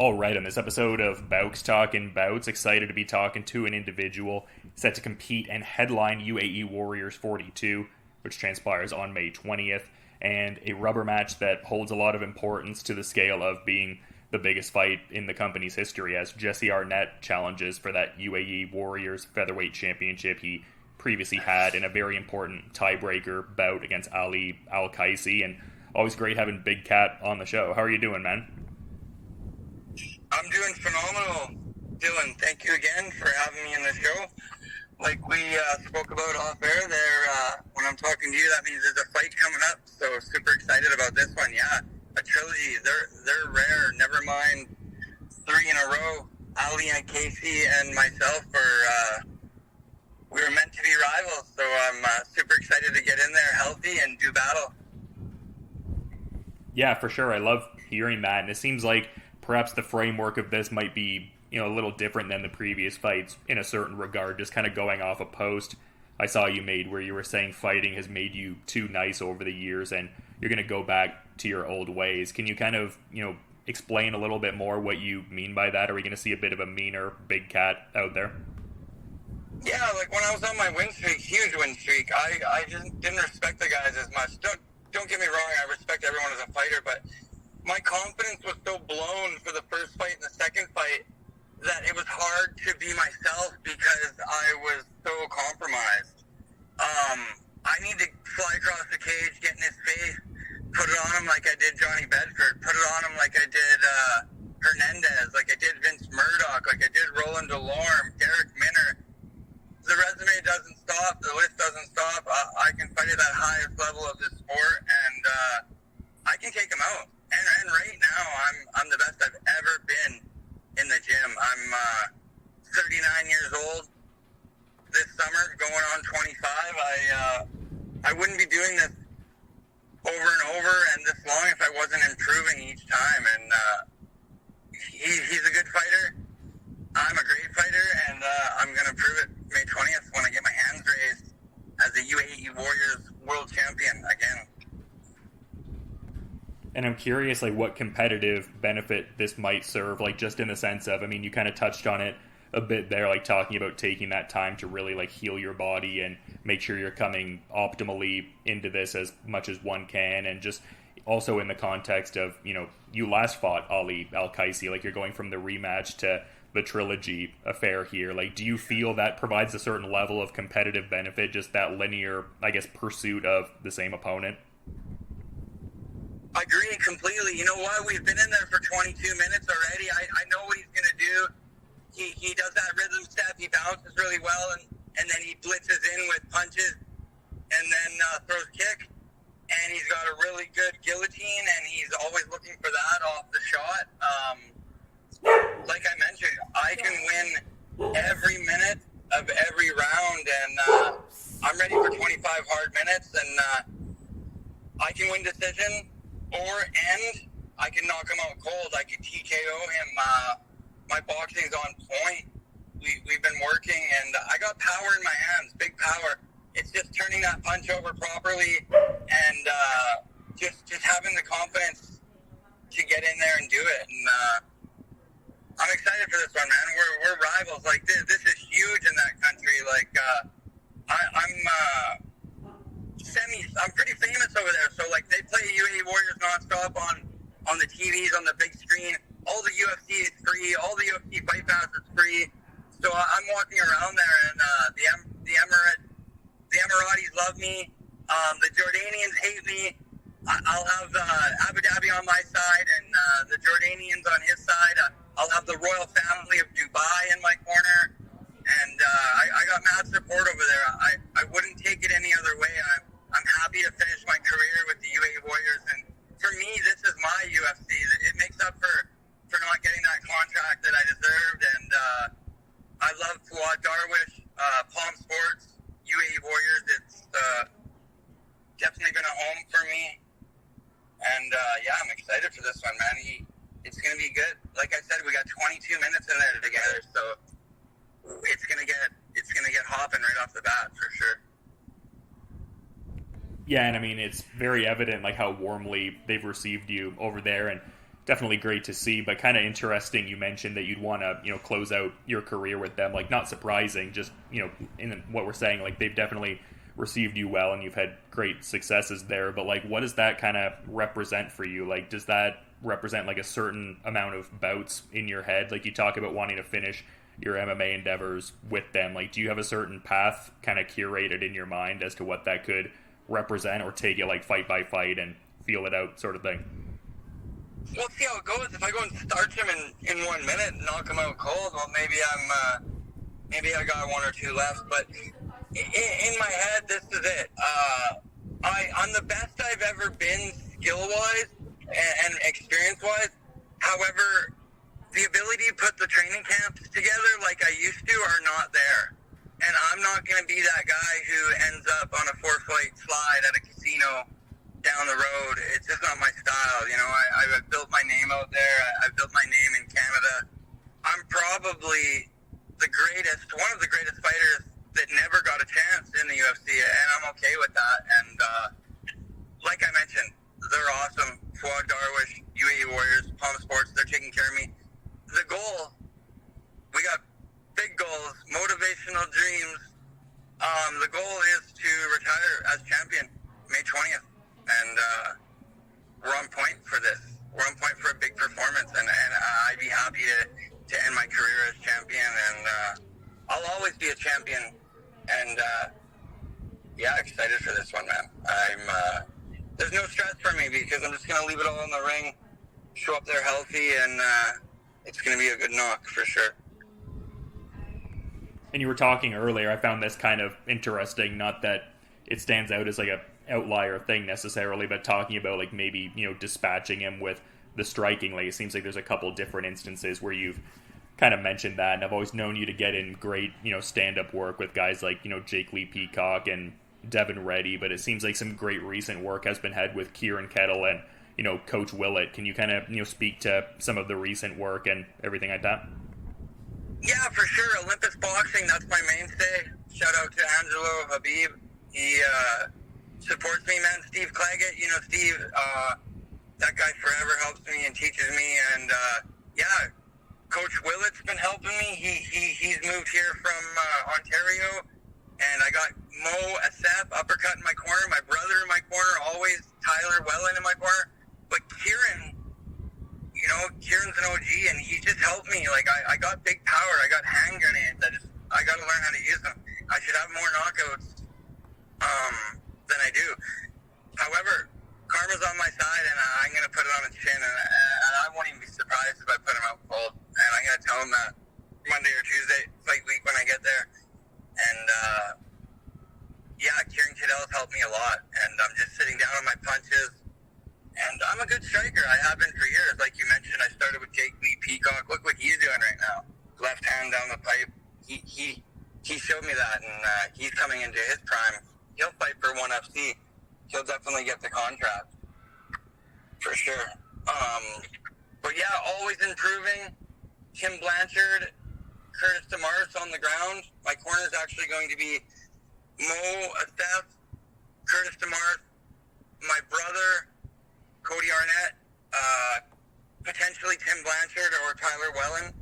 All right, on this episode of Bowks Talking Bouts, excited to be talking to an individual set to compete and headline UAE Warriors 42, which transpires on May 20th, and a rubber match that holds a lot of importance to the scale of being the biggest fight in the company's history, as Jesse Arnett challenges for that UAE Warriors featherweight championship he previously had in a very important tiebreaker bout against Ali AlQaisi. And always great having Big Cat on the show. How are you doing, man? I'm doing phenomenal, Dylan. Thank you again for having me in the show. Like we spoke about off air there, when I'm talking to you, that means there's a fight coming up. So super excited about this one. Yeah, a trilogy. They're rare. Never mind 3 in a row. Ali AlQaisi and myself we were meant to be rivals. So I'm super excited to get in there healthy and do battle. Yeah, for sure. I love hearing that, and it seems like perhaps the framework of this might be, a little different than the previous fights in a certain regard, just kind of going off a post I saw you made where you were saying fighting has made you too nice over the years and you're going to go back to your old ways. Can you kind of, explain a little bit more what you mean by that? Are we going to see a bit of a meaner Big Cat out there? Yeah, like when I was on my win streak, huge win streak, I just didn't respect the guys as much. Don't get me wrong, I respect everyone as a fighter, but my confidence was so blown for the first fight and the second fight that it was hard to be myself because I was so compromised. I need to fly across the cage, get in his face, put it on him like I did Johnny Bedford, put it on him like I did Hernandez, like I did Vince Murdoch, like I did Roland Delorme, Derek Minner. The resume doesn't stop, the list doesn't stop. I can fight at that highest level of this sport, and I can take him out. And right now, I'm the best I've ever been in the gym. I'm 39 years old this summer, going on 25. I wouldn't be doing this over and over and this long if I wasn't improving each time. And he's a good fighter. I'm a great fighter, and I'm going to prove it May 20th when I get my hands raised as the UAE Warriors world champion again. And I'm curious, what competitive benefit this might serve, just in the sense of, you kind of touched on it a bit there, talking about taking that time to really, heal your body and make sure you're coming optimally into this as much as one can, and just also in the context of, you last fought Ali AlQaisi, you're going from the rematch to the Trilogy affair here. Do you feel that provides a certain level of competitive benefit, just that linear, pursuit of the same opponent? I agree completely. You know what? We've been in there for 22 minutes already. I know what he's going to do. He does that rhythm step. He bounces really well, and then he blitzes in with punches and then throws kick. And he's got a really good guillotine, and he's always looking for that off the shot. Like I mentioned, I can win every minute of every round, and I'm ready for 25 hard minutes, and I can win decision. And I can knock him out cold. I can TKO him. My boxing's on point. We've been working, and I got power in my hands, big power. It's just turning that punch over properly and just having the confidence to get in there and do it. And I'm excited for this one, man. We're rivals. This is huge in that country. I'm pretty famous over there, so they play UAE Warriors nonstop on the TVs, on the big screen. All the UFC is free. All the UFC Fight Pass is free. So I'm walking around there, and the Emiratis love me. The Jordanians hate me. I'll have Abu Dhabi on my side, and the Jordanians on his side. I'll have the royal family of Dubai in my corner, and I got mad support over there. I wouldn't take it any other way. I'm happy to finish my career with the UAE Warriors, and for me, this is my UFC. It makes up for not getting that contract that I deserved, and I love Fuad Darwish, Palm Sports, UAE Warriors. It's definitely been a home for me, and I'm excited for this one, man. It's going to be good. Like I said, we got 22 minutes in there together, so it's going to get hopping right off the bat for sure. Yeah, and it's very evident how warmly they've received you over there, and definitely great to see, but kind of interesting. You mentioned that you'd want to, close out your career with them. Like, not surprising, just, in what we're saying, like, they've definitely received you well and you've had great successes there. But, like, what does that kind of represent for you? Like, does that represent, like, a certain amount of bouts in your head? Like, you talk about wanting to finish your MMA endeavors with them. Like, do you have a certain path kind of curated in your mind as to what that could represent, or take it, like, fight by fight and feel it out sort of thing? We'll see how it goes. If I go and starch him in 1 minute and knock him out cold, well, maybe I got one or two left. But in my head, this is it. I'm the best I've ever been skill-wise and experience-wise. However, the ability to put the training camps together like I used to are not there. And I'm not going to be that guy who ends up on a 4-fight slide at a casino down the road. It's just not my style. I've built my name out there. I've built my name in Canada. I'm probably one of the greatest fighters that never got a chance in the UFC, and I'm okay with that. And like I mentioned, they're awesome. Fuad Darwish, UAE Warriors, Palm Sports, they're taking care of me. The goal, we got big goals, motivational dreams. The goal is to retire as champion May 20th. And we're on point for this. We're on point for a big performance, and I'd be happy to end my career as champion, and I'll always be a champion. And excited for this one, man. There's no stress for me because I'm just gonna leave it all in the ring, show up there healthy, and it's gonna be a good knock for sure. And you were talking earlier, I found this kind of interesting, not that it stands out as like a outlier thing necessarily, but talking about like maybe dispatching him with the striking. Like, it seems like there's a couple different instances where you've kind of mentioned that, and I've always known you to get in great stand-up work with guys like Jake Lee Peacock and Devin Reddy, but it seems like some great recent work has been had with Kieran Kettle and Coach Willett. Can you kind of speak to some of the recent work and everything like that? Yeah, for sure. Olympus Boxing, that's my mainstay. Shout out to Angelo Habib. He supports me, man. Steve Claggett, Steve, that guy forever helps me and teaches me. And Coach Willett's been helping me. He's moved here from Ontario, and I got Mo Asef uppercut in my corner, my brother in my corner, always Tyler Wellen in my corner. But Kieran's an OG, and he just helped me. Like, I got big power. I got hand grenades. I got to learn how to use them. I should have more knockouts than I do. However, karma's on my side, and I'm going to put it on its chin, and I won't even be surprised if I put him out cold. And I'm going to tell him that Monday or Tuesday, fight week, when I get there. And, Kieran Kettle's helped me a lot, and I'm just sitting down on my punches. And I'm a good striker. I have been for years. Like you mentioned, I started with Jake Lee Peacock. Look what he's doing right now. Left hand down the pipe. He showed me that, and he's coming into his prime. He'll fight for ONE FC. He'll definitely get the contract. For sure. Always improving. Tim Blanchard, Curtis Damaris on the ground. My corner is actually going to be Mo Asef, Curtis Damaris, my brother, Cody Arnett, potentially Tim Blanchard or Tyler Wellen.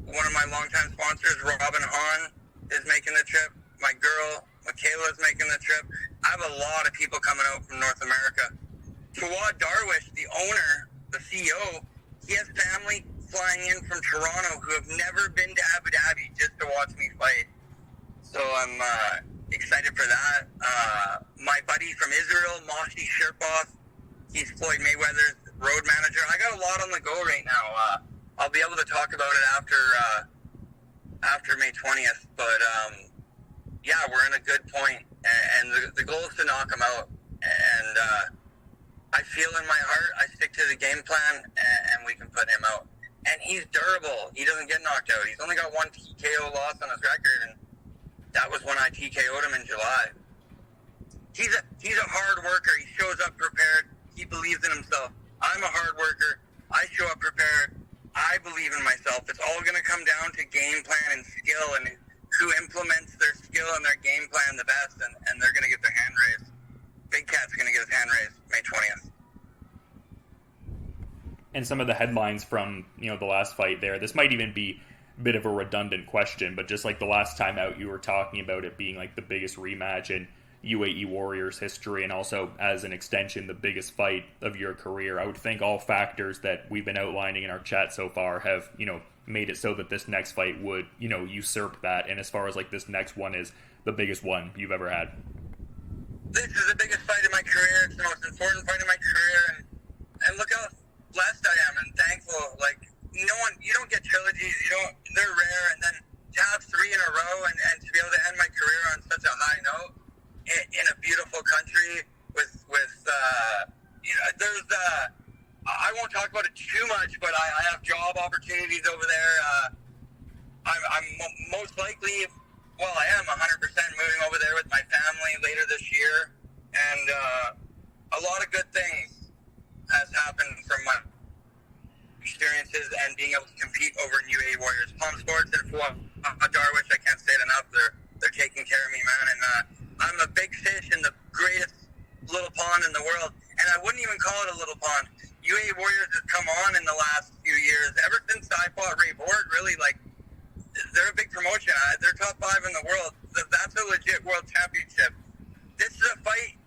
One of my longtime sponsors, Robin Hahn, is making the trip. My girl, Michaela's making the trip. I have a lot of people coming out from North America. Fuad Darwish, the owner, the CEO, he has family flying in from Toronto who have never been to Abu Dhabi just to watch me fight. So I'm excited for that. My buddy from Israel, Moshi Sherpoff, he's Floyd Mayweather's road manager. I got a lot on the go right now. I'll be able to talk about it after May 20th. But, we're in a good point. And the goal is to knock him out. And I feel in my heart I stick to the game plan, and we can put him out. And he's durable. He doesn't get knocked out. He's only got one TKO loss on his record, and that was when I TKO'd him in July. He's a hard worker. He shows up prepared. He believes in himself. I'm a hard worker. I show up prepared. I believe in myself. It's all going to come down to game plan and skill, and who implements their skill and their game plan the best, and they're going to get their hand raised. Big Cat's going to get his hand raised May 20th. And some of the headlines from, the last fight there, this might even be a bit of a redundant question, but just like the last time out, you were talking about it being like the biggest rematch in UAE Warriors history, and also as an extension, the biggest fight of your career. I would think all factors that we've been outlining in our chat so far have, made it so that this next fight would, usurp that. And as far as like this next one is the biggest one you've ever had. This is the biggest fight of my career. It's the most important fight of my career, and look how blessed I am and thankful. Like, you don't get trilogies, they're rare, and then to have 3 in a row and to be able to end my career on such a high note in a beautiful country with there's I won't talk about it too much, but I have job opportunities over there. I'm most likely, I am 100% moving over there with my family later this year, and a lot of good things has happened from my experiences and being able to compete over in UAE Warriors. Palm Sports and Darwish, I can't say it enough. They're taking care of me, man, and I'm a big fish in the greatest little pond in the world, and I wouldn't even call it a little pond. UAE Warriors has come on in the last few years. Ever since I fought Ray Borg, really, like, they're a big promotion. They're top 5 in the world. That's a legit world championship. This is a fight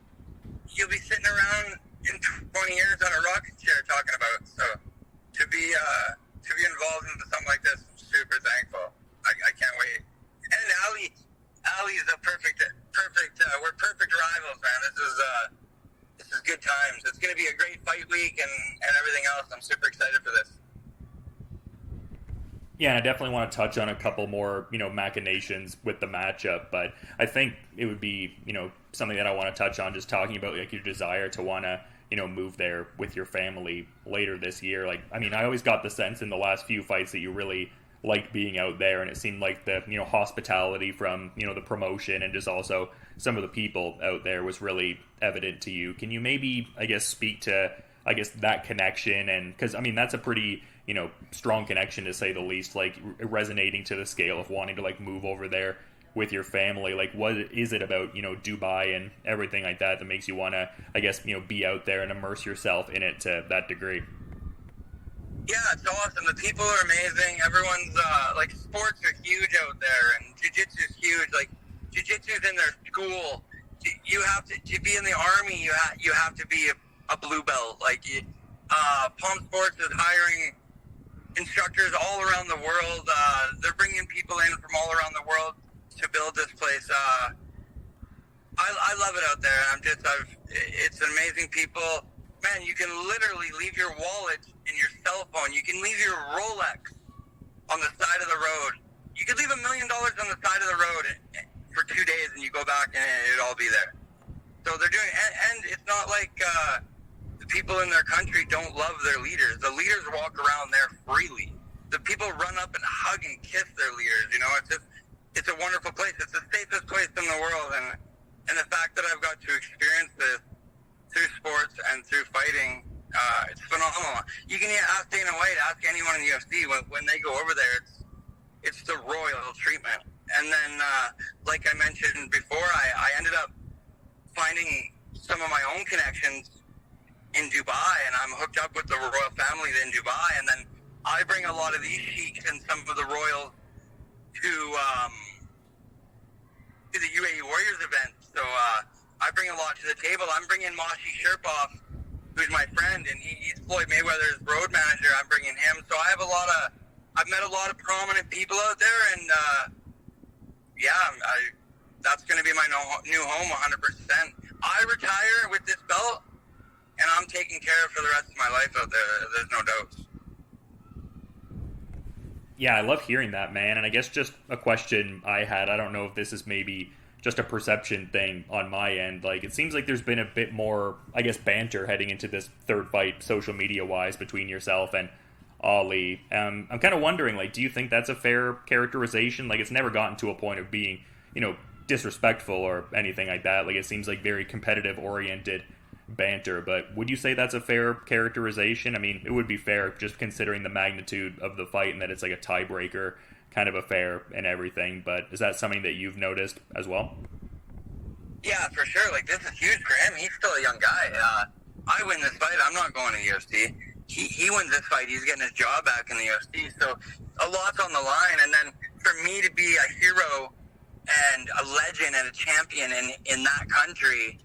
you'll be sitting around in 20 years on a rocking chair talking about. So to be involved in something like this, I'm super thankful. I can't wait. And Ali is a perfect. We're perfect rivals, man. This is good times. It's going to be a great fight week and everything else. I'm super excited for this. Yeah, and I definitely want to touch on a couple more, machinations with the matchup, but I think it would be, something that I want to touch on, just talking about like your desire to want to, move there with your family later this year. Like, I mean, I always got the sense in the last few fights that you really liked being out there, and it seemed like the, hospitality from, the promotion and just also some of the people out there was really evident to you. Can you maybe, I guess, speak to, that connection? And because, I mean, that's a pretty, strong connection to say the least, like resonating to the scale of wanting to like move over there with your family. Like, what is it about, Dubai and everything like that makes you want to, I guess, be out there and immerse yourself in it to that degree? Yeah, it's awesome. The people are amazing. Everyone's, like, sports are huge out there, and jiu-jitsu is huge. Like, jiu-jitsu's in their school. You have to be in the Army, you have to be a blue belt. Like, Palm Sports is hiring instructors all around the world. They're bringing people in from all around the world to build this place. I love it out there. It's amazing people. Man, you can literally leave your wallet and your cell phone. You can leave your Rolex on the side of the road. You could leave $1 million on the side of the road for 2 days, and you go back and it'd all be there. So they're doing, and it's not like the people in their country don't love their leaders. The leaders walk around there freely. The people run up and hug and kiss their leaders. It's a wonderful place. It's the safest place in the world, and the fact that I've got to experience this through sports and through fighting, it's phenomenal. You can ask Dana White, ask anyone in the UFC, when they go over there, it's the royal treatment. And then, like I mentioned before, I ended up finding some of my own connections in Dubai, and I'm hooked up with the royal family in Dubai, and then I bring a lot of these sheiks and some of the royals to the UAE Warriors event. So I bring a lot to the table. I'm bringing Mashi Sherpoff, who's my friend, and he's Floyd Mayweather's road manager. I'm bringing him. So I've met a lot of prominent people out there, and that's going to be my new home 100%. I retire with this belt, and I'm taken care of for the rest of my life out there. There's no doubt. Yeah, I love hearing that, man. And I guess just a question I had, I don't know if this is maybe just a perception thing on my end. Like, it seems like there's been a bit more, I guess, banter heading into this third fight, social media-wise, between yourself and Ali. I'm kind of wondering, like, do you think that's a fair characterization? Like, it's never gotten to a point of being, disrespectful or anything like that. Like, it seems like very competitive-oriented banter, but would you say that's a fair characterization? I mean, it would be fair just considering the magnitude of the fight and that it's like a tiebreaker kind of affair and everything, but is that something that you've noticed as well? Yeah, for sure. Like, this is huge for him. He's still a young guy. I win this fight, I'm not going to UFC. he wins this fight, he's getting his job back in the UFC. So a lot's on the line. And then for me to be a hero and a legend and a champion in that country,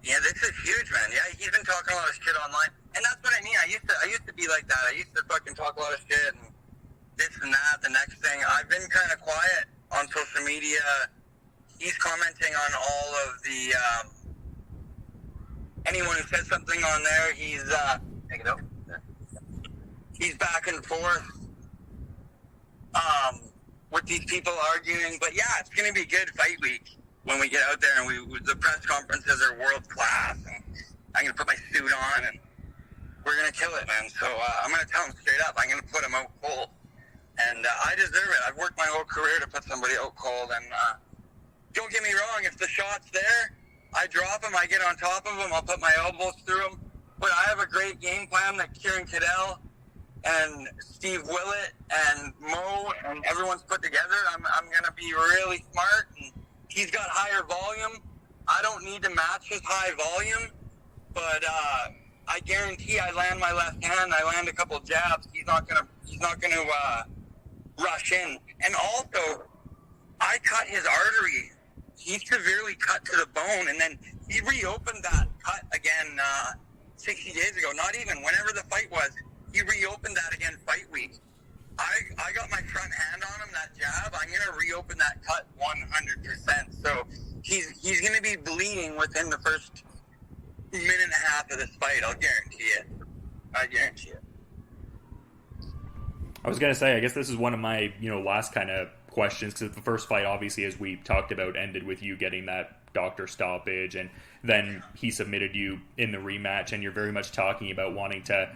yeah, this is huge, man. Yeah, he's been talking a lot of shit online, and that's what I mean. I used to be like that. I used to fucking talk a lot of shit and this and that. The next thing, I've been kind of quiet on social media. He's commenting on all of the anyone who says something on there. He's take it out. He's back and forth with these people arguing. But yeah, it's gonna be good fight week when we get out there, and the press conferences are world class, and I'm gonna put my suit on, and we're gonna kill it, man. So I'm gonna tell him straight up, I'm gonna put him out cold, and I deserve it. I've worked my whole career to put somebody out cold, and don't get me wrong, if the shot's there, I drop him, I get on top of him, I'll put my elbows through him. But I have a great game plan that Kieran Cadell and Steve Willett and Mo and everyone's put together. I'm gonna be really smart, and he's got higher volume. I don't need to match his high volume, but I guarantee I land my left hand. I land a couple jabs. He's not gonna rush in. And also, I cut his artery. He severely cut to the bone, and then he reopened that cut again 60 days ago. Not even whenever the fight was, he reopened that again fight week. I got my front hand on him, that jab. I'm going to reopen that cut 100%. So he's going to be bleeding within the first minute and a half of this fight. I'll guarantee it. I guarantee it. I was going to say, I guess this is one of my, last kind of questions, because the first fight, obviously, as we talked about, ended with you getting that doctor stoppage, and then he submitted you in the rematch, and you're very much talking about wanting to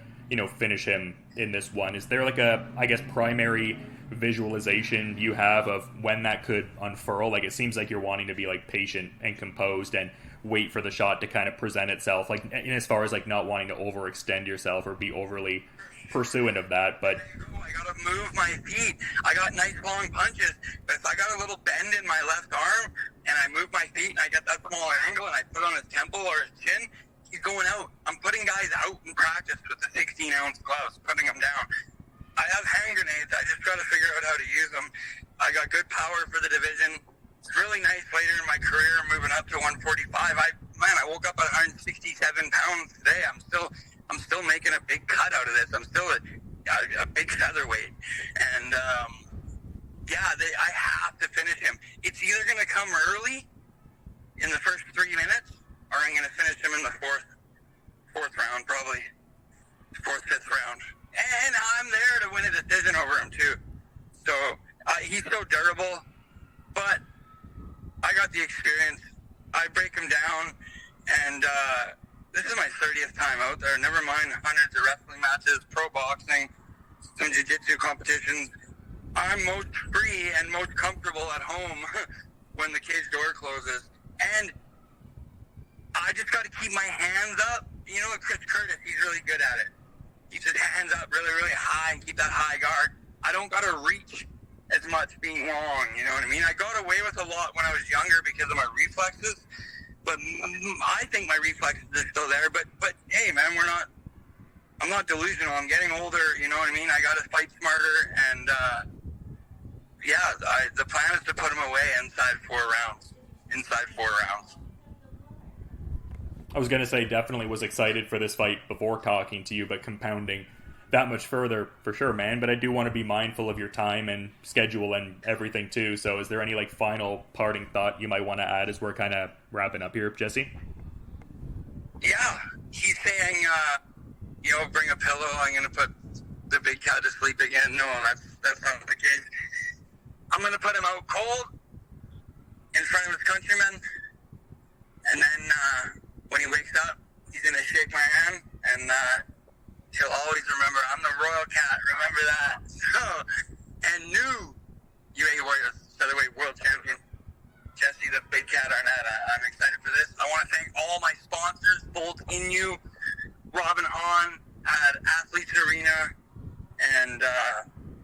finish him in this one. Is there like a, I guess, primary visualization you have of when that could unfurl? Like, it seems like you're wanting to be like patient and composed and wait for the shot to kind of present itself, like in as far as like not wanting to overextend yourself or be overly pursuant of that. But I gotta move my feet. I got nice long punches, but if I got a little bend in my left arm and I move my feet and I get that small angle and I put it on his temple or his chin, he's going out. I'm putting guys out in practice with the 16-ounce gloves, putting them down. I have hand grenades. I just got to figure out how to use them. I got good power for the division. It's really nice later in my career, moving up to 145. I woke up at 167 pounds today. I'm still making a big cut out of this. I'm still a big featherweight, and I have to finish him. It's either going to come early in the first 3 minutes, or I'm going to finish him in the fourth round, probably fourth, fifth round. And I'm there to win a decision over him too. So he's so durable, but I got the experience. I break him down, and this is my 30th time out there. Never mind hundreds of wrestling matches, pro boxing, some jiu-jitsu competitions. I'm most free and most comfortable at home when the cage door closes. And I just got to keep my hands up. You know what, Chris Curtis, he's really good at it. Keeps his hands up really, really high and keep that high guard. I don't got to reach as much being long, you know what I mean? I got away with a lot when I was younger because of my reflexes, but I think my reflexes are still there. But hey, man, I'm not delusional. I'm getting older, you know what I mean? I got to fight smarter, and the plan is to put him away inside 4 rounds. I was going to say, definitely was excited for this fight before talking to you, but compounding that much further for sure, man. But I do want to be mindful of your time and schedule and everything too. So is there any like final parting thought you might want to add as we're kind of wrapping up here, Jesse? Yeah, he's saying, bring a pillow. I'm going to put the big cat to sleep again. No, that's not the case. I'm going to put him out cold in front of his countrymen, and then when he wakes up, he's going to shake my hand, and he'll always remember I'm the Royal Cat. Remember that. So, and new UAE Warriors featherweight world champion, Jesse the Big Cat Arnett. I'm excited for this. I want to thank all my sponsors, Bolt Inu, Robin Hahn at Athletes Arena, and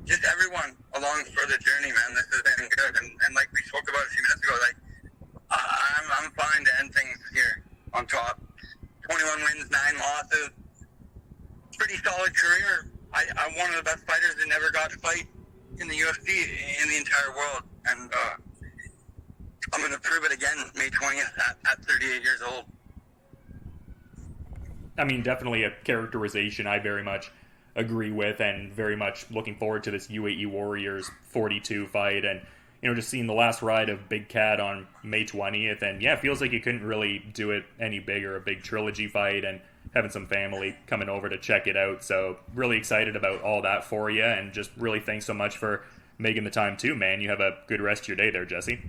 just everyone along for the journey, man. This has been good. And like we spoke about a few minutes ago, like I'm fine to end things here on top. 21 wins, 9 losses. pretty solid career. I'm one of the best fighters that never got to fight in the UFC in the entire world. And I'm going to prove it again May 20th at 38 years old. I mean, definitely a characterization I very much agree with, and very much looking forward to this UAE Warriors 42 fight. And, just seeing the last ride of Big Cat on May 20th. And yeah, it feels like you couldn't really do it any bigger, a big Trilogy fight, and having some family coming over to check it out. So really excited about all that for you, and just really thanks so much for making the time too, man. You have a good rest of your day there, Jesse.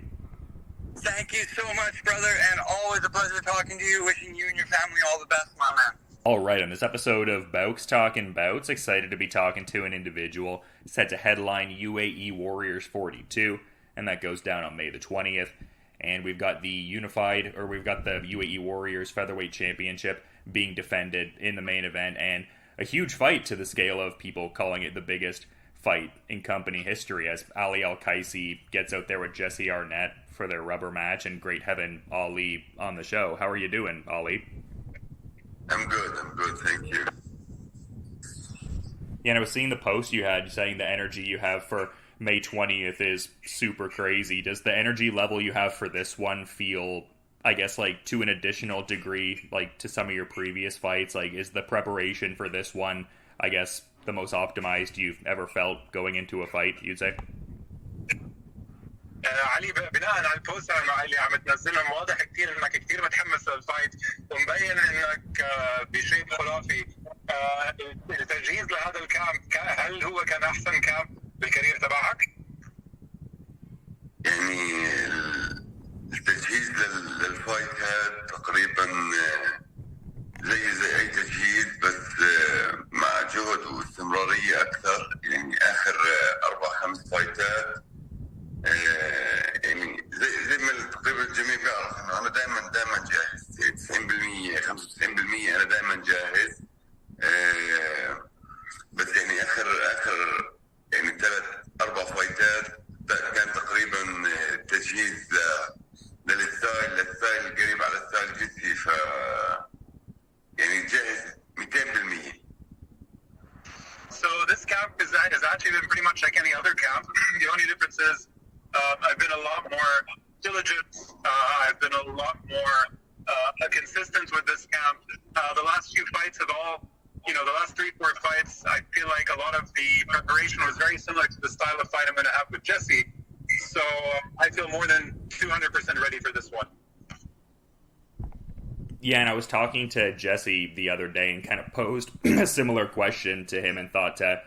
Thank you so much, brother, and always a pleasure talking to you. Wishing you and your family all the best, my man. All right, on this episode of Bowks Talking Bouts, excited to be talking to an individual set to headline UAE Warriors 42, and that goes down on May the 20th. And we've got the UAE Warriors Featherweight Championship being defended in the main event, and a huge fight to the scale of people calling it the biggest fight in company history, as Ali AlQaisi gets out there with Jesse Arnett for their rubber match, and great having Ali on the show. How are you doing, Ali? I'm good, thank you. Yeah, and I was seeing the post you had saying the energy you have for May 20th is super crazy. Does the energy level you have for this one feel, I guess, like to an additional degree, like to some of your previous fights? Like, is the preparation for this one, I guess, the most optimized you've ever felt going into a fight, you'd say? علي بناء على البوست اللي عم تنزلهم واضح كثير انك كثير متحمس للفايت ومبين انك بشيء خرافي. التجهيز لهذا الكامب هل هو كان احسن كامب بالكارير تبعك؟ يعني التجهيز للفايت هذا تقريبا زي اي تجهيز، بس مع جهد واستمراريه اكثر. يعني اخر 4-5 فايتات يعني زي ما تقريبا الجميع بيعرف انه انا دائما جاهز. 90% 95% انا دائما جاهز. بس يعني اخر يعني 3-4 فايتات كان تقريبا تجهيز للستايل قريب على ستايل جدي، ف يعني جاهز 200%. So this camp has actually been pretty much like any other camp. The only difference is I've been a lot more diligent. I've been a lot more consistent with this camp. The last few fights have all, the last 3-4 fights, I feel like a lot of the preparation was very similar to the style of fight I'm going to have with Jesse. So I feel more than 200% ready for this one. Yeah, and I was talking to Jesse the other day and kind of posed a similar question to him and thought to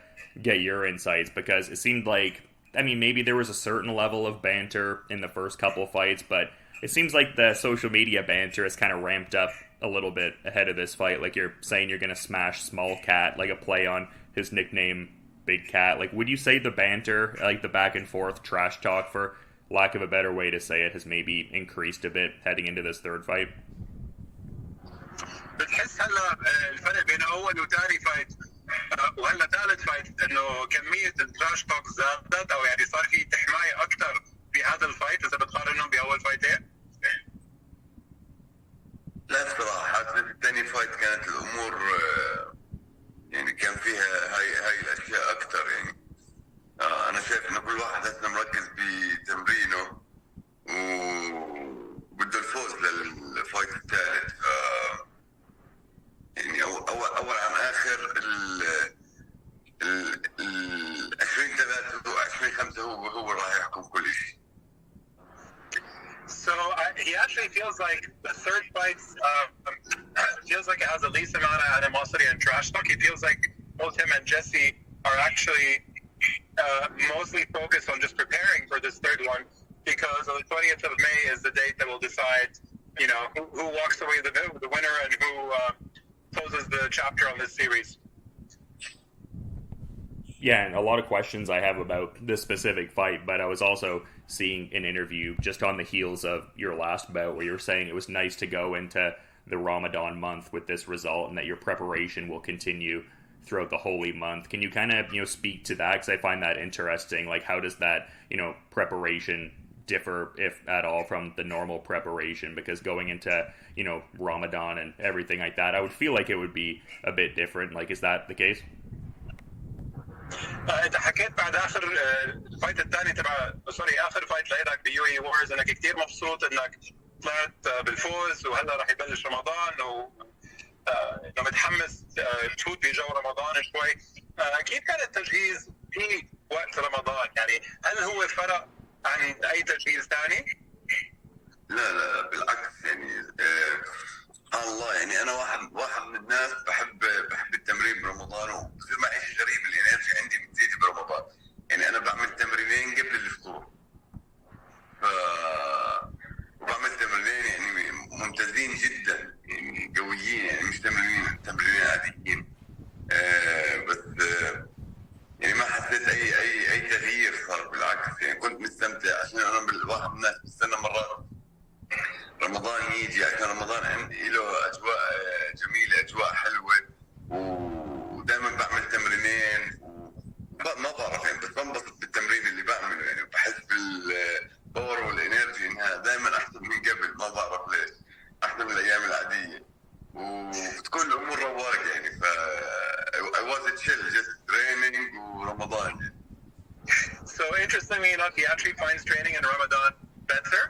get your insights, because it seemed like, I mean, maybe there was a certain level of banter in the first couple of fights, but it seems like the social media banter has kind of ramped up a little bit ahead of this fight. Like, you're saying you're going to smash Small Cat, like a play on his nickname, Big Cat. Like, would you say the banter, like the back and forth trash talk, for lack of a better way to say it, has maybe increased a bit heading into this third fight? بتحس هلا الفرق بين اول وثاني فايت وهلا ثالث فايت انه كميه التراش توك زادت، او يعني صار في تحمايه اكثر في هذا الفايت اذا بتقارنهم باول فايتين؟ لا بصراحه الثاني فايت كانت الامور يعني كان فيها هاي الاشياء اكثر. يعني انا شايف انه كل واحد هسه مركز بتمرينه وبده الفوز للفايت الثالث. يعني اول عن اخر ال 20-3 و 20-5 هو راح يحكم كل شيء. So he actually feels like the third fight feels like it has the least amount of animosity and trash talk. He feels like both him and Jesse are actually mostly focused on just preparing for this third one, because on the 20th of May is the date that will decide, who walks away the winner and who closes the chapter on this series. Yeah, and a lot of questions I have about this specific fight, but I was also seeing an interview just on the heels of your last bout where you were saying it was nice to go into the Ramadan month with this result, and that your preparation will continue throughout the holy month. Can you kind of, speak to that? Because I find that interesting. Like, how does that, preparation differ, if at all, from the normal preparation? Because going into, Ramadan and everything like that, I would feel like it would be a bit different. Like, is that the case? انت حكيت بعد اخر الفايت الثاني تبع اخر فايت لإلك بيو اي وورز انك كثير مبسوط انك طلعت بالفوز، وهلا رح يبلش رمضان انه متحمس تفوت بجو رمضان شوي. كيف كان التجهيز في وقت رمضان؟ يعني هل هو فرق عن اي تجهيز ثاني؟ لا بالعكس، يعني سبحان الله. يعني انا واحد من الناس بحب التمرين برمضان، وبصير معي شيء غريب، الانرجي عندي بتزيد برمضان. يعني انا بعمل تمرينين قبل الفطور، وبعمل تمرينين يعني ممتازين جدا، يعني قويين، يعني مش تمرينين عاديين. بس يعني ما حسيت اي تغيير صار، بالعكس. يعني كنت مستمتع، عشان انا واحد من الناس بستنى مرات رمضان يجي، عشان رمضان عندي له اجواء جميله، اجواء حلوه، ودائما بعمل تمرينين، ما بعرف يعني، بس بنبسط بالتمرين اللي بعمله. يعني بحس بالباور والانرجي انها دائما احسن من قبل، ما بعرف ليش، احسن من الايام العاديه، وبتكون الامور رواق يعني. ف I was chill, just training ورمضان. So interestingly enough, he actually finds training in Ramadan better.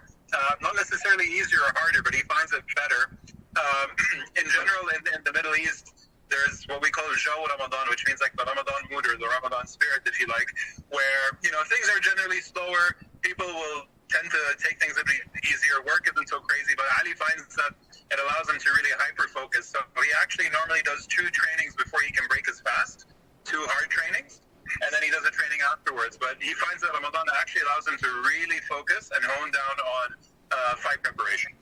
Not necessarily easier or harder, but he finds it better. In general, in the Middle East, there's what we call Jaw Ramadan, which means like the Ramadan mood or the Ramadan spirit, if you like, where, things are generally slower. People will tend to take things a bit easier. Work isn't so crazy, but Ali finds that it allows him to really hyper-focus. So he actually normally does 2 trainings before he can break his fast, 2 hard trainings, and then he does a training afterwards. But he finds that Ramadan actually allows him to really focus and hone down on fight preparation.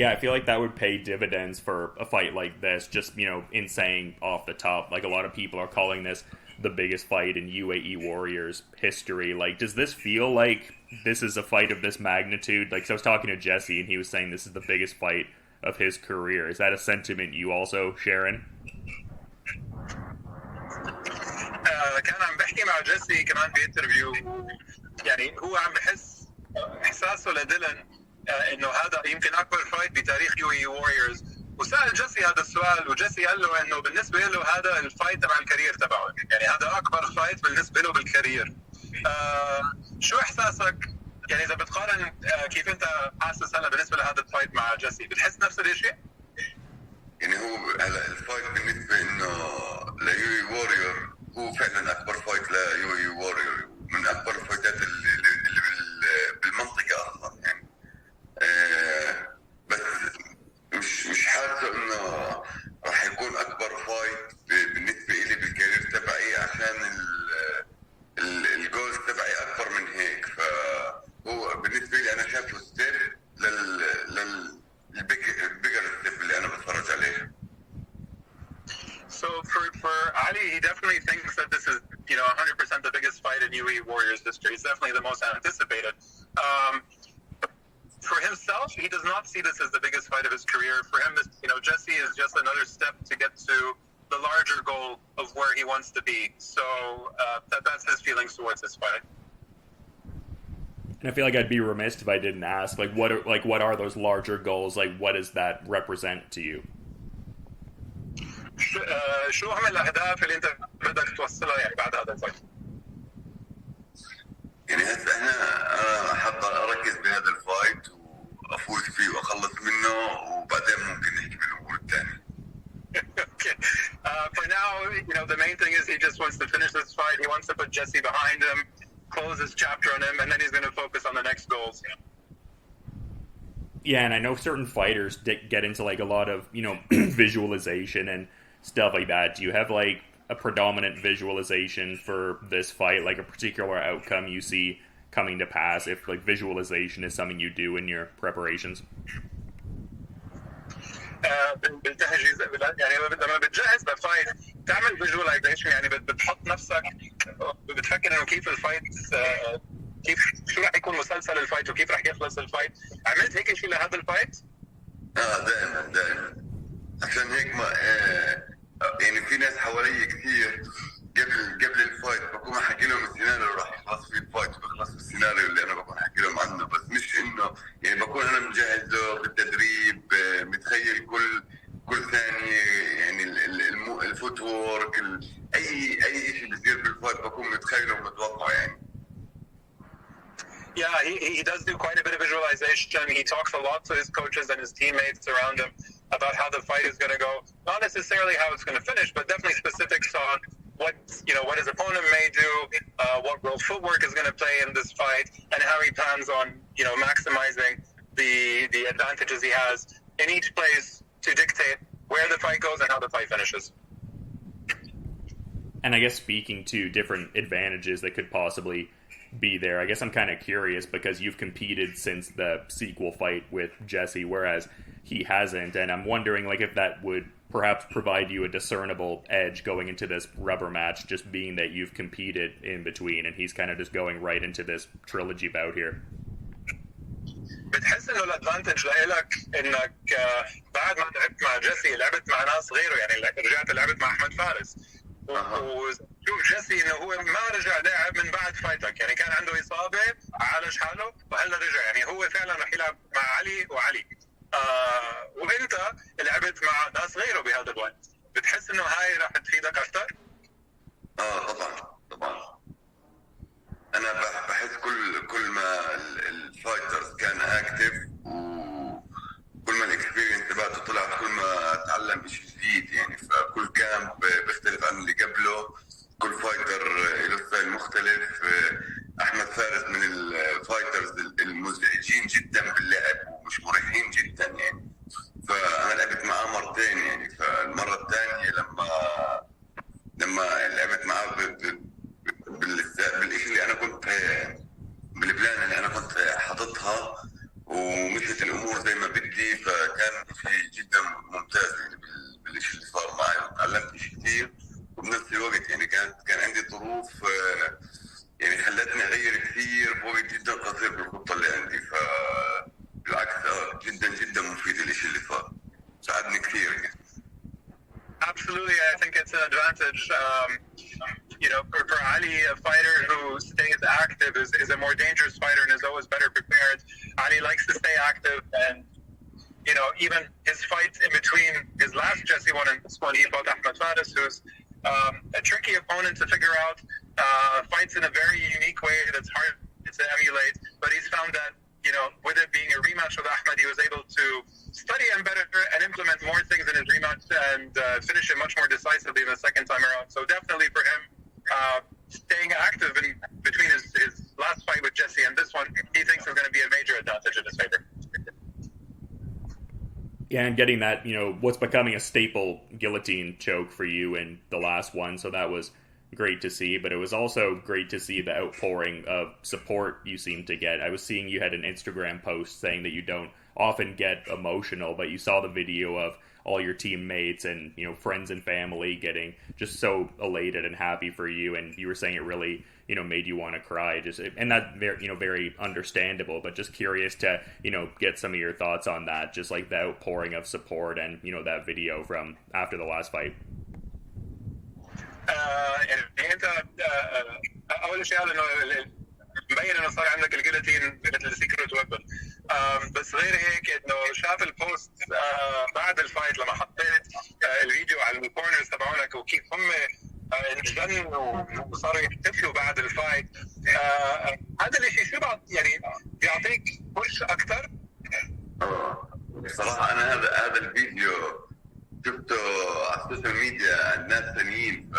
Yeah, I feel like that would pay dividends for a fight like this, just, in saying off the top. Like, a lot of people are calling this the biggest fight in UAE Warriors history. Like, does this feel like this is a fight of this magnitude? Like, so I was talking to Jesse, and he was saying this is the biggest fight of his career. Is that a sentiment you also share in? كان عم بحكي مع جيسي كمان بانترفيو، يعني هو عم بحس احساسه لديلن انه هذا يمكن اكبر فايت بتاريخ يو اي ووريرز. وسأل جيسي هذا السؤال، وجيسي قال له انه بالنسبه له هذا الفايت تبع الكارير تبعه، يعني هذا اكبر فايت بالنسبه له بالكارير. شو احساسك؟ يعني اذا بتقارن كيف انت حاسس هلا بالنسبه لهذا الفايت مع جيسي، بتحس نفس الشيء؟ يعني هو هلا الفايت بالنسبه انه ليو اي وورير هو فعلا اكبر فايت ليو اي وورير، من اكبر الفايتات اللي بالمنطقه اصلا يعني. بس مش حاسه انه راح يكون اكبر فايت بالنسبه لي بالكارير تبعي، عشان الجولز تبعي اكبر من هيك. فهو بالنسبه لي انا شايفه ستيب البيجر ستيب اللي انا بتفرج عليه. So for Ali, he definitely thinks that this is, 100% the biggest fight in UAE Warriors history. It's definitely the most anticipated. For himself, he does not see this as the biggest fight of his career. For him, Jesse is just another step to get to the larger goal of where he wants to be. So that's his feelings towards this fight. And I feel like I'd be remiss if I didn't ask, what are those larger goals? Like, what does that represent to you? شو هم الاهداف اللي انت بدك توصلها يعني بعد هذا الفايت؟ يعني هسه انا حاب اركز بهذا الفايت وافوز فيه واخلص منه، وبعدين ممكن نحكي بالامور الثانيه. Okay. For now, the main thing is he just wants to finish this fight. He wants to put Jesse behind him, close his chapter on him, and then he's going to focus on the next goals. Yeah, and I know certain fighters get into like a lot of, visualization and stuff like that. Do you have like a predominant visualization for this fight, like a particular outcome you see coming to pass, if like visualization is something you do in your preparations? بالتجهيز يعني لما بتجهز للفايت تعمل فيجواليزيشن، يعني بتحط نفسك بتفكر انه كيف الفايت، كيف شو راح يكون مسلسل الفايت وكيف راح يخلص الفايت. عملت هيك شيء لهذا الفايت؟ دائما عشان هيك ما يعني في ناس حوالي كثير قبل الفايت بكون احكي لهم السيناريو راح يخلص فيه الفايت، وبيخلص في السيناريو الفايت بكون متخيله ومتوقع يعني. Yeah, he does do quite a bit of visualization. He talks a lot to his coaches and his teammates around him about how the fight is going to go. Not necessarily how it's going to finish, but definitely specifics on what his opponent may do, what role footwork is going to play in this fight, and how he plans on maximizing the advantages he has in each place to dictate where the fight goes and how the fight finishes. And I guess speaking to different advantages that could possibly be there, I guess I'm kind of curious because you've competed since the sequel fight with Jesse, whereas he hasn't, and I'm wondering like if that would perhaps provide you a discernible edge going into this rubber match, just being that you've competed in between and he's kind of just going right into this trilogy bout here. بتحس انه الادفانتج لك انك بعد ما لعبت مع جيسي لعبت مع ناس غيره، يعني رجعت لعبت مع احمد فارس وشوف جيسي انه هو ما رجع لاعب من بعد فايتك، يعني كان عنده اصابه عالج حاله وهلا رجع، يعني هو فعلا رح يلعب مع علي وعلي. وانت لعبت مع ناس غيره بهذا الوقت، بتحس انه هاي رح تفيدك اكثر؟ طبعا انا بحس كل ما الفايترز كان اكتف وكل ما الاكسبيرينس تبعته طلعت كل ما اتعلم شيء جديد يعني. فكل كامب بيختلف عن اللي قبله، كل فايتر له ستايل مختلف. احمد فارس من الفايترز المزعجين جدا باللعب ومش مريحين جدا يعني. فانا لعبت معاه مرتين يعني. فالمره الثانيه لما لعبت معاه بالشيء اللي انا كنت بالبلان اللي انا كنت حاططها ومشيت الامور زي ما بدي، فكان شيء جدا ممتاز يعني بالشيء اللي صار معي، وتعلمت شيء كثير. وبنفس الوقت يعني كان عندي ظروف يعني خلتني اغير كثير بوقت جدا قصير بالخطه اللي عندي. فبالعكس جدا جدا مفيد الشيء اللي صار، ساعدني كثير يعني. Absolutely, I think it's an advantage. For Ali, a fighter who stays active is a more dangerous fighter and is always better prepared. Ali likes to stay active, and even his fights in between his last Jesse one and this one, he fought Ahmed Faris, who's a tricky opponent to figure out. Fights in a very unique way that's hard to emulate, but he's found that with it being a rematch with Ahmed, he was able to study him better and implement more things in his rematch and finish it much more decisively the second time around. So definitely for him, staying active in between his last fight with Jesse and this one, he thinks is going to be a major advantage in his favor. Yeah, and getting that, what's becoming a staple guillotine choke for you in the last one, so that was great to see, but it was also great to see the outpouring of support you seem to get. I was seeing you had an Instagram post saying that you don't often get emotional, but you saw the video of all your teammates and friends and family getting just so elated and happy for you, and you were saying it really made you want to cry, and that very understandable, but just curious to get some of your thoughts on that, just like the outpouring of support and that video from after the last fight. يعني انت اول شيء انه مبين انه صار عندك الجلوتين مثل سيكريت ويبن، بس غير هيك انه شاف البوست بعد الفايت لما حطيت الفيديو على الكورنرز تبعونك وكيف هم انجنوا وصاروا يحتفلوا بعد الفايت. هذا الشيء شو يعني بيعطيك بوش اكثر؟ بصراحه انا هذا الفيديو شفته على السوشيال ميديا الناس ثانيين،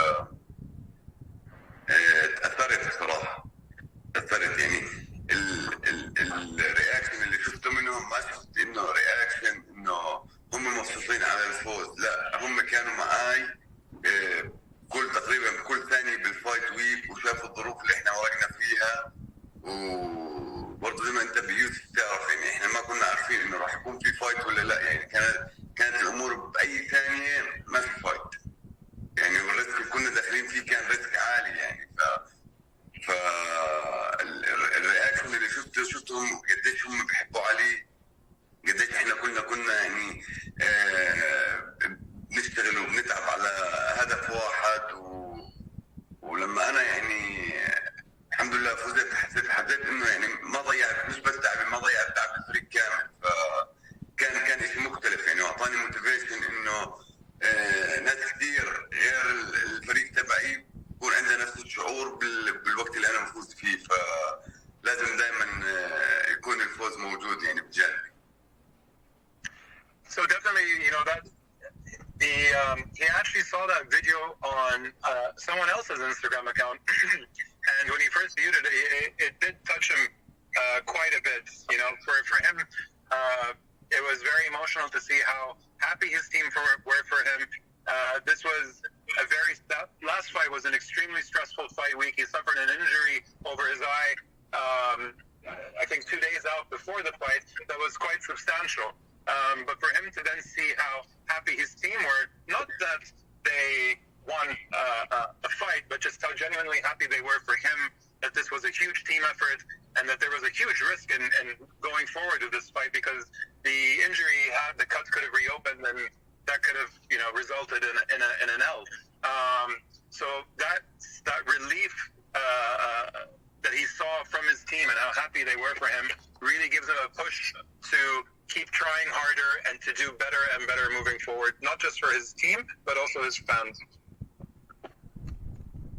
تأثرت بصراحة، تأثرت يعني. الرياكشن اللي شفته منهم ما شفت انه رياكشن انه هم مبسوطين على الفوز، لا هم كانوا معاي تقريبا كل ثانية بالفايت ويك، وشافوا الظروف اللي احنا ورقنا فيها. وبرضه زي ما انت بيوسف تعرف يعني احنا ما كنا عارفين انه راح يكون في فايت ولا لا، يعني كانت الامور باي ثانيه ما في فايت يعني، والريسك اللي كنا داخلين فيه كان ريسك عالي يعني. الرياكشن اللي شفتهم قديش هم بيحبوا علي، قديش احنا كنا يعني بنشتغل وبنتعب على هدف واحد. ولما انا يعني الحمد لله فزت، حسيت انه يعني ما ضيعت، مش بس تعبي، ما ضيعت تعب الفريق كامل. فكان شيء مختلف يعني، واعطاني موتيفيشن انه ناس كثير غير الفريق تبعي شعور بالوقت اللي انا مفوز فيه، فلازم دائما يكون الفوز موجود يعني بجانبي. So definitely, that he actually saw that video on someone else's Instagram account, and when he first viewed it, it did touch him quite a bit. For him, it was very emotional to see how happy his team were for him. This was that last fight was an extremely stressful fight week. He suffered an injury over his eye, I think 2 days out before the fight, that was quite substantial. But for him to then see how happy his team were, not that they won a fight, but just how genuinely happy they were for him, that this was a huge team effort and that there was a huge risk in going forward with this fight, because the injury he had, the cuts could have reopened, and that could have resulted in an L. So that relief that he saw from his team and how happy they were for him really gives him a push to keep trying harder and to do better and better moving forward, not just for his team, but also his fans.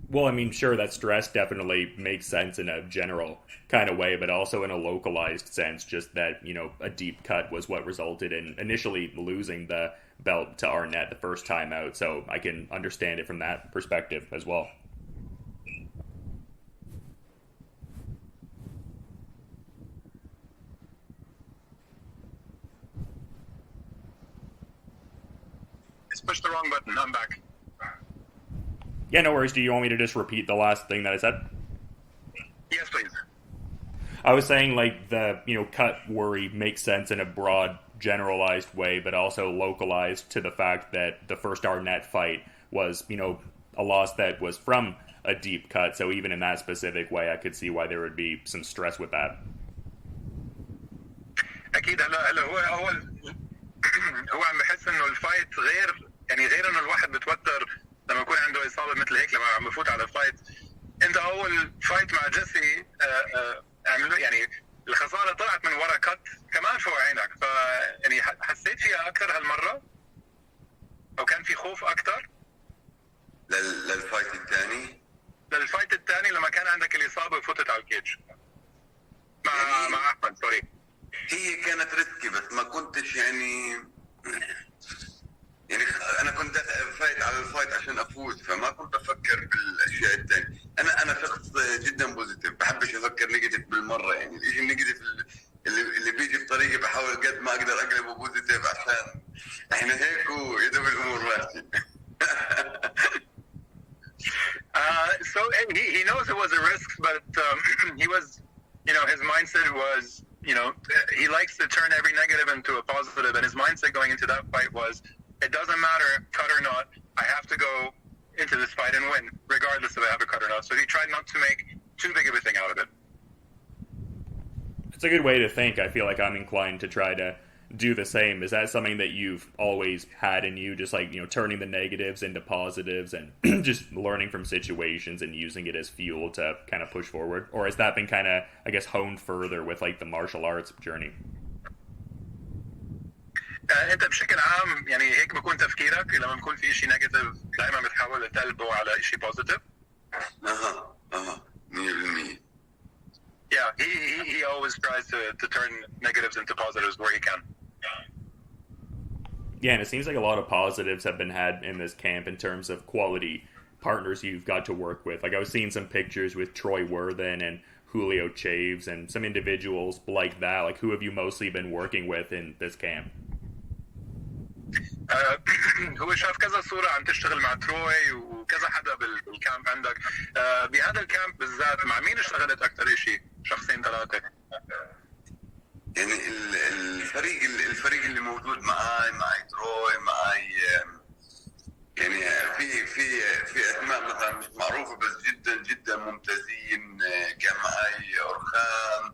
Well, I mean, sure, that stress definitely makes sense in a general kind of way, but also in a localized sense, just that, a deep cut was what resulted in initially losing the belt to Arnett the first time out, so I can understand it from that perspective as well. Push the wrong button. I'm back. Yeah, no worries. Do you want me to just repeat the last thing that I said? Yes, please. I was saying, the, cut worry makes sense in a broad, generalized way, but also localized to the fact that the first Arnett fight was, a loss that was from a deep cut. So even in that specific way, I could see why there would be some stress with that. أكيد. هلا هو عم بحس إنه الفايت غير إنه الواحد بتوتر لما يكون عنده إصابة مثل هيك، لما عم بفوت على فايت. أنت أول فايت مع جيسي عملوا الخسارة طلعت من ورا كت كمان فوق عينك، حسيت فيها أكثر هالمرة، أو كان في خوف أكثر للفايت الثاني لما كان عندك الإصابة وفتت على الكيج مع أحمد. سوري، هي كانت ريسكي، بس ما كنتش يعني انا كنت فايت على الفايت عشان افوز، فما كنت افكر بالاشياء الثانيه. انا شخص جدا بوزيتيف، بحبش افكر نيجاتيف بالمره. يعني الشيء النيجاتيف اللي بيجي في طريقي بحاول قد ما اقدر اقلبه بوزيتيف، عشان احنا هيك ويدوب الامور ماشي. So he knows it was a risk, but he was, his mindset was, he likes to turn every negative into a positive, and his mindset going into that fight was, it doesn't matter, cut or not, I have to go into this fight and win, regardless if I have a cut or not. So he tried not to make too big of a thing out of it. It's a good way to think. I feel like I'm inclined to try to do the same. Is that something that you've always had in you, just turning the negatives into positives and just learning from situations and using it as fuel to kind of push forward? Or has that been kind of, I guess, honed further with the martial arts journey? انت بشكل عام هيك بكون تفكيرك لما بكون في شيء نيجاتيف، دائما بتحاول تقلبه على شيء بوزيتيف. 100%. Yeah, he always tries to turn negatives into positives where he can. Yeah, and it seems like a lot of positives have been had in this camp in terms of quality partners you've got to work with. I was seeing some pictures with Troy Worthen and Julio Chaves and some individuals like that. Who have you mostly been working with in this camp? هو شاف كذا صورة عم تشتغل مع تروي وكذا حدا بالكامب عندك. بهذا الكامب بالذات مع مين اشتغلت أكثر شيء؟ شخصين ثلاثة؟ يعني الفريق اللي موجود معي تروي، معي يعني في اسماء مثلا مش معروفة بس جدا جدا ممتازين. كان معي أورخان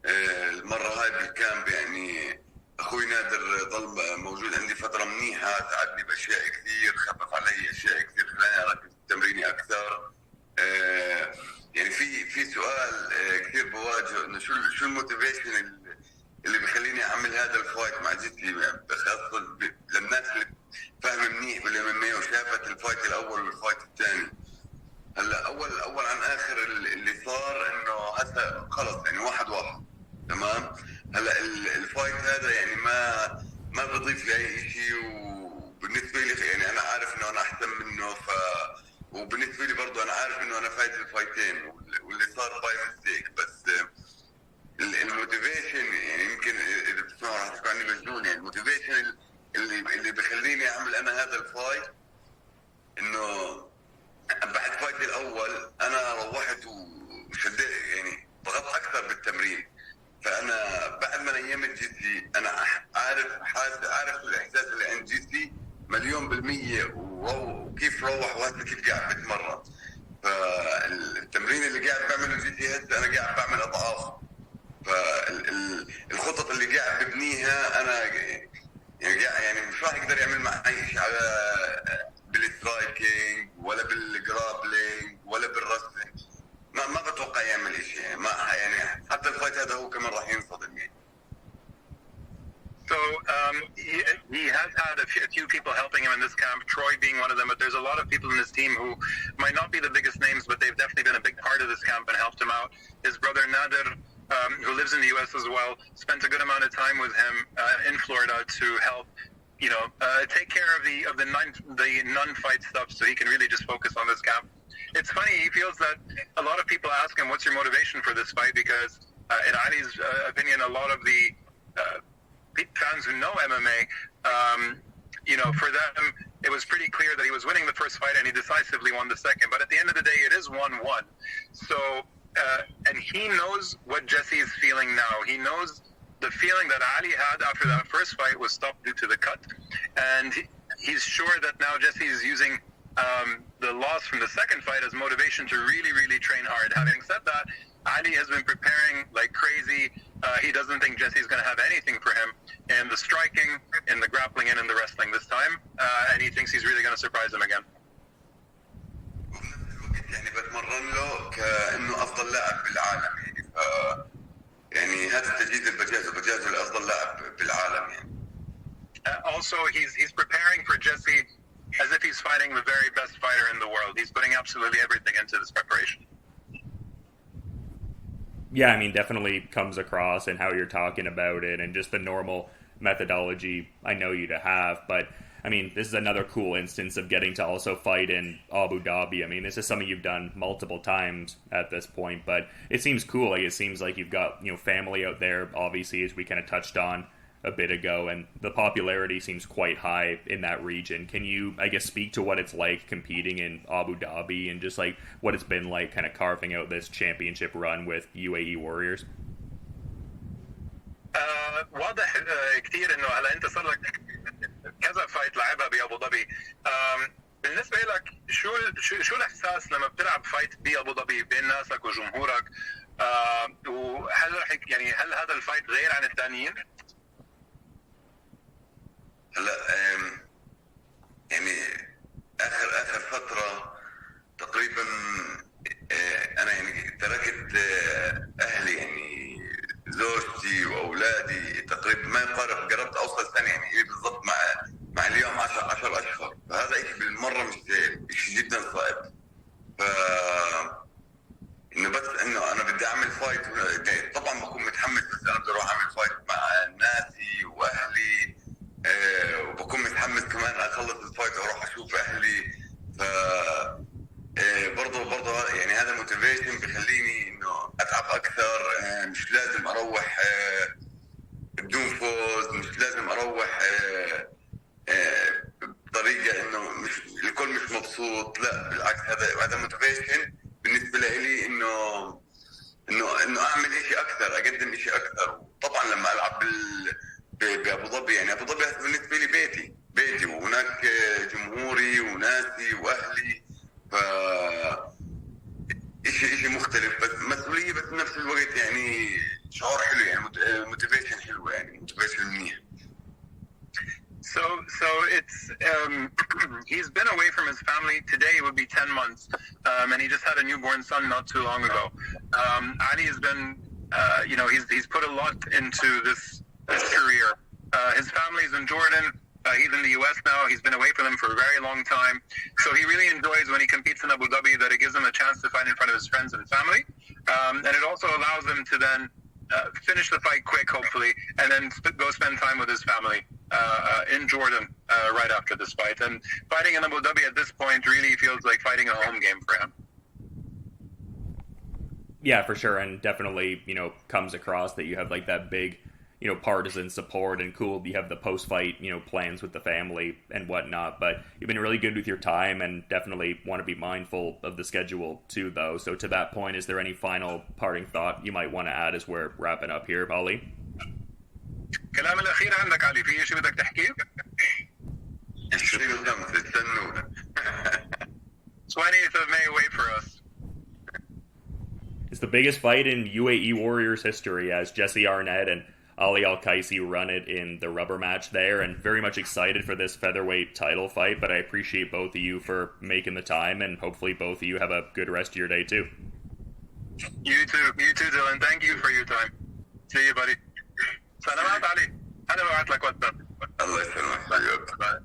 المرة هاي بالكامب. يعني اخوي نادر ضل موجود عندي فتره منيحه، ساعدني باشياء كثير، خفف علي اشياء كثير، خلاني اركز في تمريني اكثر. يعني في سؤال كثير بواجهه، انه شو الموتيفيشن اللي بخليني اعمل هذا الفايت مع جدي، خاصه للناس اللي فاهمه منيح بالام ام اي وشافت الفايت الاول والفايت الثاني. هلا اول عن اخر اللي صار انه هسه خلص يعني 1-1 تمام. هلا الفايت هذا يعني ما بضيف لي اي شيء، وبالنسبه لي يعني انا عارف انه انا احسن منه، وبالنسبه لي برضه انا عارف انه انا فايز الفايتين، واللي صار باي ميستيك. بس الموتيفيشن يعني يمكن اذا بتسمعوا راح تسمعني مجنون. يعني الموتيفيشن اللي بخليني اعمل انا هذا الفايت انه بعد فايتي الاول انا روحت وشديت يعني ضغطت اكثر بالتمرين. فانا بعد ما نيمت جسمي انا عارف الاحساس اللي عند جسمي 100%، وكيف روح وهسه كيف قاعد بتمرن. فالتمرين اللي قاعد بعمله جسمي هسه انا قاعد بعمل اضعاف. فالخطط اللي قاعد ببنيها انا يعني مش راح يقدر يعمل معي شيء على بالسترايكينج ولا بالجرابلينج ولا بالرسلينج. ما بتوقع يعمل شيء يعني حتى الفايت هذا هو كمان راح ينصدم يعني. So he has had a few people helping him in this camp, Troy being one of them, but there's a lot of people in this team who might not be the biggest names, but they've definitely been a big part of this camp and helped him out. His brother Nader, who lives in the U.S. as well, spent a good amount of time with him in Florida to help, take care of the non-fight stuff, so he can really just focus on this camp. It's funny, he feels that a lot of people ask him, what's your motivation for this fight? Because in Ali's opinion, a lot of the fans who know MMA, for them, it was pretty clear that he was winning the first fight and he decisively won the second. But at the end of the day, it is 1-1. So, and he knows what Jesse is feeling now. He knows the feeling that Ali had after that first fight was stopped due to the cut. And he's sure that now Jesse is using the loss from the second fight as motivation to really, really train hard. Having said that, Ali has been preparing like crazy. He doesn't think Jesse's going to have anything for him in the striking, in the grappling, and in the wrestling this time. And he thinks he's really going to surprise him again. يعني بتمرن له كأنه أفضل لاعب بالعالم يعني هذا التجديد بجهزه لأفضل لاعب بالعالم يعني. Also, he's preparing for Jesse as if he's fighting the very best fighter in the world. He's putting absolutely everything into this preparation. Yeah, I mean, definitely comes across in how you're talking about it and just the normal methodology I know you to have. But, I mean, this is another cool instance of getting to also fight in Abu Dhabi. I mean, this is something you've done multiple times at this point, but it seems cool. Like, it seems like you've got, family out there, obviously, as we kind of touched on a bit ago, and the popularity seems quite high in that region. Can you, I guess, speak to what it's like competing in Abu Dhabi and just like what it's been like kind of carving out this championship run with UAE Warriors? واضح كتير انه هلا انت صار لك كذا فايت لعبها بابو ظبي. بالنسبه لك شو الاحساس لما بتلعب فايت بابو ظبي بين ناسك وجمهورك؟ وهل هل هذا الفايت غير عن الثانيين؟ هلا يعني اخر فتره تقريبا انا يعني تركت اهلي يعني زوجتي واولادي تقريبا ما يقارب قربت اوصل سنه يعني بالضبط مع اليوم 10 اشهر. فهذا شيء بالمره مش شيء جدا صعب. ف انه بس انه انا بدي اعمل فايت طبعا بكون متحمس، بس انا بدي اروح اعمل فايت مع ناسي واهلي وبكون متحمس كمان اخلص الفايت واروح اشوف اهلي. ف برضه يعني هذا موتيفيشن بخليني انه اتعب اكثر. مش لازم اروح بدون فوز، مش لازم اروح بطريقه انه مش الكل مش مبسوط. لا بالعكس، هذا موتيفيشن بالنسبه لي انه اعمل شيء اكثر، اقدم شيء اكثر. طبعا لما العب بابو ظبي، يعني ابو ظبي بالنسبه لي بيتي وهناك جمهوري وناسي واهلي. ف شيء مختلف، بس مسؤوليه، بس بنفس الوقت يعني شعور حلو، يعني موتيفيشن حلوه، يعني موتيفيشن منيح. So it's he's been away from his family. Today would be 10 months, and he just had a newborn son not too long ago. Ali has been, he's put a lot into this career. His family's in Jordan. He's in the U.S. now. He's been away from them for a very long time. So he really enjoys when he competes in Abu Dhabi that it gives him a chance to fight in front of his friends and family. And it also allows him to then finish the fight quick, hopefully, and then go spend time with his family in Jordan right after this fight. And fighting in Abu Dhabi at this point really feels like fighting a home game for him. Yeah, for sure, and definitely, comes across that you have like that big, partisan support, and cool, you have the post-fight, plans with the family and whatnot, but you've been really good with your time and definitely want to be mindful of the schedule too, though. So to that point, is there any final parting thought you might want to add as we're wrapping up here, Ali? كلام الأخير عندك علي، في شيء بدك تحكيه؟ 20th of May, wait for us. It's the biggest fight in UAE Warriors history as Jesse Arnett and Ali AlQaisi run it in the rubber match there, and very much excited for this featherweight title fight, but I appreciate both of you for making the time, and hopefully both of you have a good rest of your day too. You too, Dylan. Thank you for your time. See you, buddy. سلامات علي. أنا بعت لك واتساب. الله يسلمك.